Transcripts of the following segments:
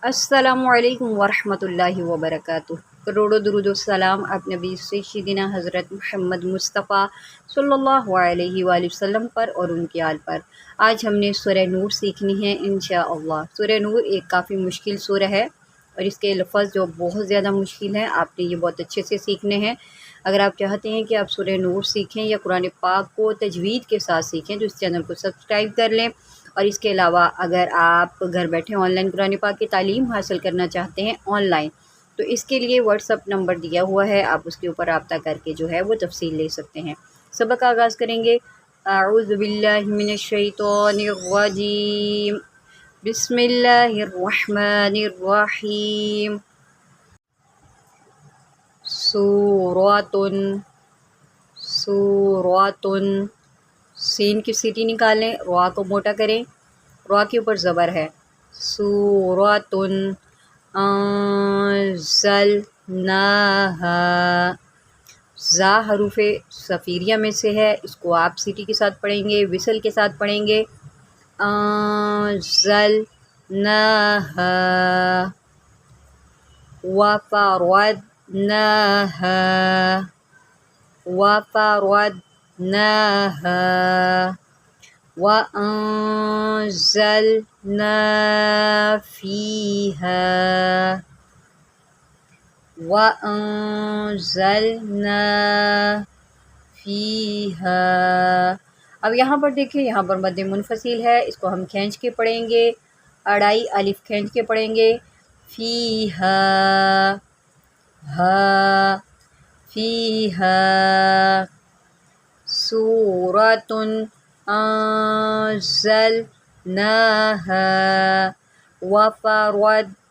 अस्सलामु अलैकुम वरहमतुल्लाहि वबरकातुह। करोड़ों दुरूद व सलाम आप नबी सय्यिदना हज़रत मुहम्मद मुस्तफ़ा सल्लल्लाहु अलैहि वसल्लम पर और उनके आल पर। आज हमने सूरह नूर सीखनी है इंशाअल्लाह। सूरह नूर एक काफ़ी मुश्किल सूरह है और इसके लफ्ज़ जो बहुत ज़्यादा मुश्किल हैं, आपने ये बहुत अच्छे से सीखने हैं। अगर आप चाहते हैं कि आप सूरह नूर सीखें या कुरान पाक को तजवीद के साथ सीखें तो इस चैनल को सब्सक्राइब कर लें। और इसके अलावा अगर आप घर बैठे ऑनलाइन कुरान पाक की तालीम हासिल करना चाहते हैं ऑनलाइन, तो इसके लिए व्हाट्सअप नंबर दिया हुआ है, आप उसके ऊपर रब्ता करके जो है वो तफसील ले सकते हैं। सबक का आगाज़ करेंगे। अऊज़ु बिल्लाहि मिनश शैतानिर रजीम, बिस्मिल्लाहिर रहमानिर रहीम। सूरतुन, सूरतुन, सीन की सीटी निकालें, रॉ को मोटा करें, रॉ के ऊपर ज़बर है। सूरतुन अंज़लनाहा, ज़ा हरूफ़े सफ़ीरिया में से है, इसको आप सीटी के साथ पढ़ेंगे, विसल के साथ पढ़ेंगे। अंज़लनाहा वफ़रदनाहा, वफ़रदनाहा वअंज़लना फ़ीहा, वअंज़लना फ़ीहा। अब यहाँ पर देखिए, यहाँ पर मद्दे मुनफ़सिल है, इसको हम खींच के पढ़ेंगे, अड़ाई अलिफ खींच के पढ़ेंगे। फ़ीहा, हा, फ़ीहा। सूरतुन अंज़लनाहा वफ़रदनाहा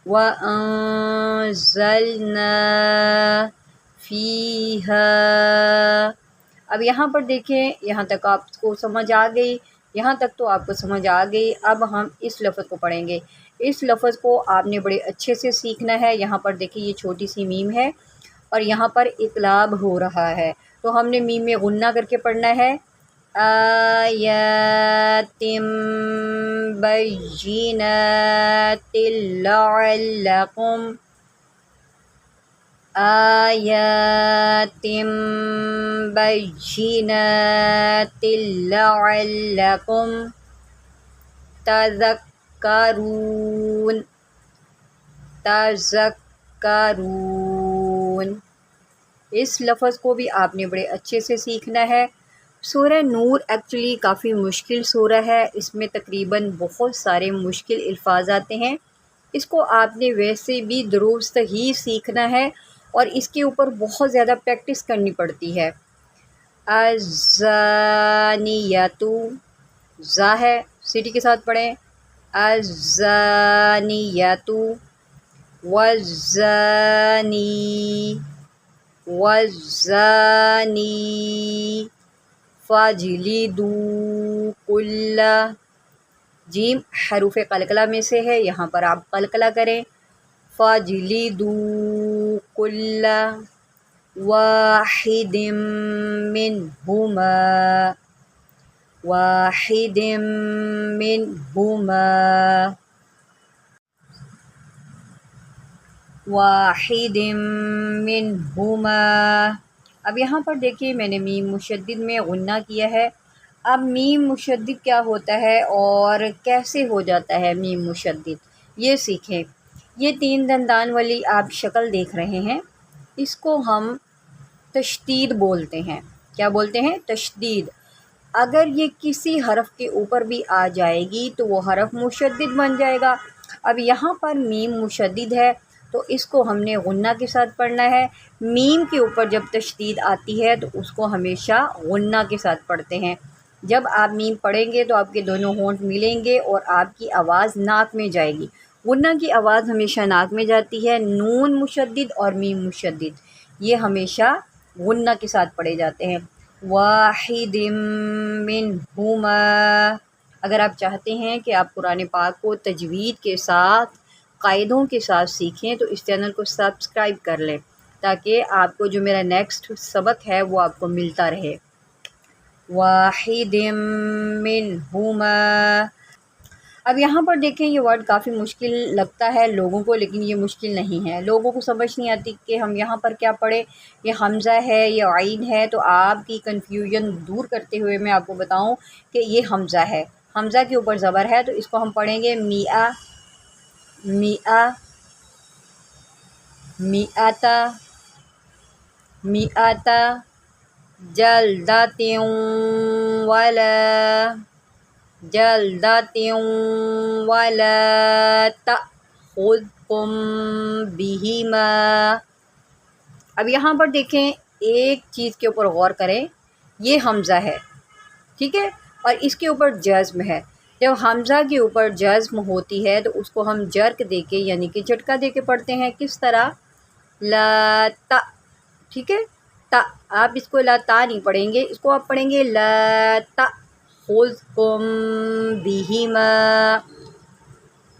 वअंज़लना फ़ीहा। अब यहाँ पर देखें, यहाँ तक आपको समझ आ गई, यहाँ तक तो आपको समझ आ गई। अब हम इस लफ्ज़ को पढ़ेंगे। इस लफ्ज़ को आपने बड़े अच्छे से सीखना है। यहाँ पर देखिए, ये छोटी सी मीम है और यहाँ पर इक़लाब हो रहा है, तो हमने मीम में गुन्ना करके पढ़ना है। आयातिम बय्यिनातिल लअल्लकुम, आयातिम बय्यिनातिल लअल्लकुम तज़क्करून, तज़क्करून। इस लफ्ज़ को भी आपने बड़े अच्छे से सीखना है। सूरह नूर एक्चुअली काफ़ी मुश्किल सूरह है, इसमें तकरीबन बहुत सारे मुश्किल अल्फाज आते हैं। इसको आपने वैसे भी दुरुस्त ही सीखना है और इसके ऊपर बहुत ज़्यादा प्रैक्टिस करनी पड़ती है। अज़्ज़ानियतु, ज़ा है, सीटी के साथ पढ़ें। अज़्ज़ानियतु वज़्ज़ानी, वज़्ज़ानी फ़ाजिलिदू कुल्ला, जीम हरूफ़ क़लक़ला में से है, यहाँ पर आप क़लक़ला करें। फ़ाजिलिदू कुल्ला वाहिदिम मिनहुमा, वाहिदिम मिनहुमा, वाहिदिम मिनहुमा। अब यहाँ पर देखिए, मैंने मीम मुशद्दिद में गुन्ना किया है। अब मीम मुशद्दिद क्या होता है और कैसे हो जाता है मीम मुशद्दिद, ये सीखें। ये तीन दंदान वाली आप शक्ल देख रहे हैं, इसको हम तशदीद बोलते हैं। क्या बोलते हैं? तशदीद। अगर ये किसी हरफ के ऊपर भी आ जाएगी तो वो हरफ मुशद्दिद बन जाएगा। अब यहाँ पर मीम मुशद्दिद है तो इसको हमने गुन्ना के साथ पढ़ना है। मीम के ऊपर जब तशदीद आती है तो उसको हमेशा गुन्ना के साथ पढ़ते हैं। जब आप मीम पढ़ेंगे तो आपके दोनों होंठ मिलेंगे और आपकी आवाज़ नाक में जाएगी। गुन्ना की आवाज़ हमेशा नाक में जाती है। नून मुशद्दिद और मीम मुशद्दिद ये हमेशा गुन्ना के साथ पढ़े जाते हैं। वाहिदिम मिनहुमा। अगर आप चाहते हैं कि आप कुरान पाक को तजवीद के साथ, कायदों के साथ सीखें तो इस चैनल को सब्सक्राइब कर लें ताकि आपको जो मेरा नेक्स्ट सबक है वो आपको मिलता रहे। वाहिदिम मिनहुमा। اب یہاں پر دیکھیں یہ ورڈ کافی مشکل لگتا ہے لوگوں کو، لیکن یہ مشکل نہیں ہے، لوگوں کو سمجھ نہیں آتی کہ ہم یہاں پر کیا پڑھیں، یہ حمزہ ہے یہ عین ہے، تو آپ کی کنفیوژن دور کرتے ہوئے میں آپ کو بتاؤں کہ یہ حمزہ ہے، حمزہ کے اوپر زبر ہے، تو اس کو ہم پڑھیں گے میآ، میآ، میآتا، میآتا، جلدۃ ولا، جلدۃ ولا تأخذکم بہما۔ اب یہاں پر دیکھیں ایک چیز کے اوپر غور کریں، یہ حمزہ ہے، ٹھیک ہے، اور اس کے اوپر جزم ہے۔ جب حمزہ کے اوپر جزم ہوتی ہے تو اس کو ہم جرک دے کے یعنی کہ جھٹکا دے کے پڑھتے ہیں، کس طرح؟ لا تا، ٹھیک ہے، تا، آپ اس کو لا تا نہیں پڑھیں گے، اس کو آپ پڑھیں گے لا تأخذکم بہما،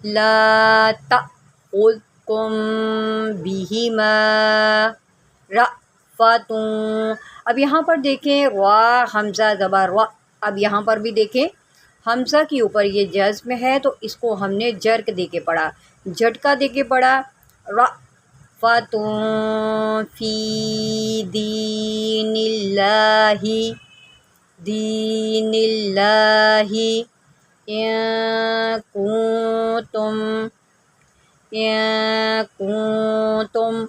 لا تأخذکم بہما رأفۃ۔ اب یہاں پر دیکھیں وا حمزہ زبر وا، اب یہاں پر بھی دیکھیں حمزہ کے اوپر یہ جزم ہے تو اس کو ہم نے جرک دے کے پڑھا، جھٹکا دے کے پڑھا، رأفۃ فی دین اللہ، دین اللہ ان کنتم، ان کنتم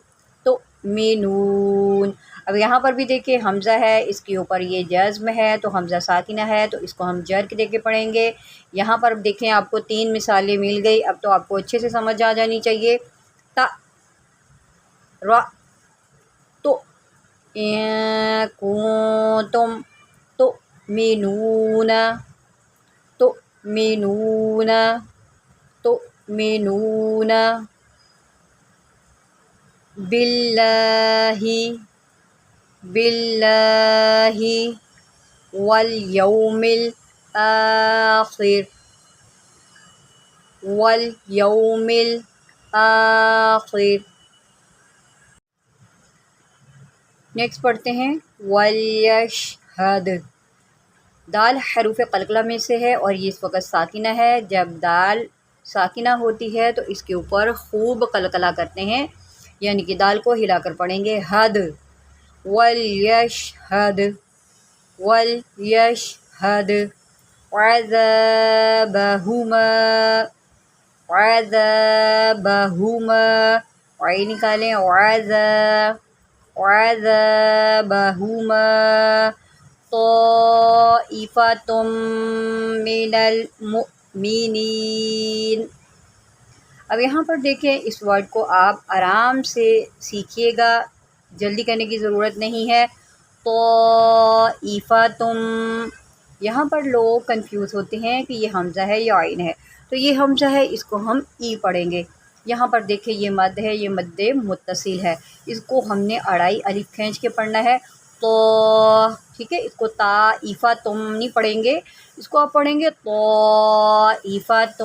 تؤمنون۔ اب یہاں پر بھی دیکھیں حمزہ ہے، اس کے اوپر یہ جزم ہے تو حمزہ ساکنہ ہے تو اس کو ہم جرک دے کے پڑھیں گے۔ یہاں پر دیکھیں آپ کو 3 مثالیں مل گئی، اب تو آپ کو اچھے سے سمجھ آ جانی چاہیے۔ تا، را، تو، ان کنتم تؤمنون، تؤمنون، تؤمنون باللہ، باللہ والیوم الآخر، والیوم الآخر۔ نیکسٹ پڑھتے ہیں ولیشہد، دال حروف قلقلہ میں سے ہے اور یہ اس وقت ساکنہ ہے، جب دال ساکنہ ہوتی ہے تو اس کے اوپر خوب قلقلہ کرتے ہیں، یعنی کہ دال کو ہلا کر پڑھیں گے حد، ولیشہد، ولیشہد عذابہما، عذابہما، عین نکالیں، عذابہما طائفۃ من المؤمنین۔ اب یہاں پر دیکھیں اس ورڈ کو آپ آرام سے سیکھیے گا، جلدی کرنے کی ضرورت نہیں ہے۔ طائفۃ، یہاں پر لوگ کنفیوز ہوتے ہیں کہ یہ حمزہ ہے یا عین ہے، تو یہ حمزہ ہے، اس کو ہم ای پڑھیں گے۔ یہاں پر دیکھیں یہ مد ہے، یہ مد متصل ہے، اس کو ہم نے اڑائی الف کھینچ کے پڑھنا ہے، تو ٹھیک ہے، اس کو طائفۃ نہیں پڑھیں گے، اس کو آپ پڑھیں گے طائفۃ۔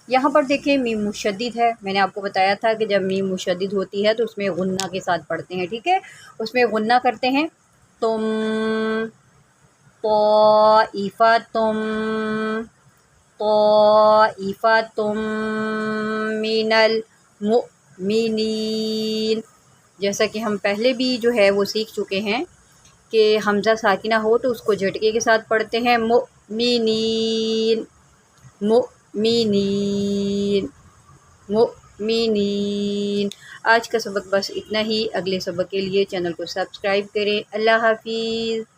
یہاں پر دیکھیں میم مشدد ہے، میں نے آپ کو بتایا تھا کہ جب میم مشدد ہوتی ہے تو اس میں غنہ کے ساتھ پڑھتے ہیں، ٹھیک ہے، اس میں غنہ کرتے ہیں، تم، طائفۃ، طائفۃ من المؤمنین۔ جیسا کہ ہم پہلے بھی جو ہے وہ سیکھ چکے ہیں کہ حمزہ ساکنہ ہو تو اس کو جھٹکے کے ساتھ پڑھتے ہیں، مؤمنین، مؤمنین، مؤمنین۔ آج کا سبق بس اتنا ہی، اگلے سبق کے لیے چینل کو سبسکرائب کریں۔ اللہ حافظ۔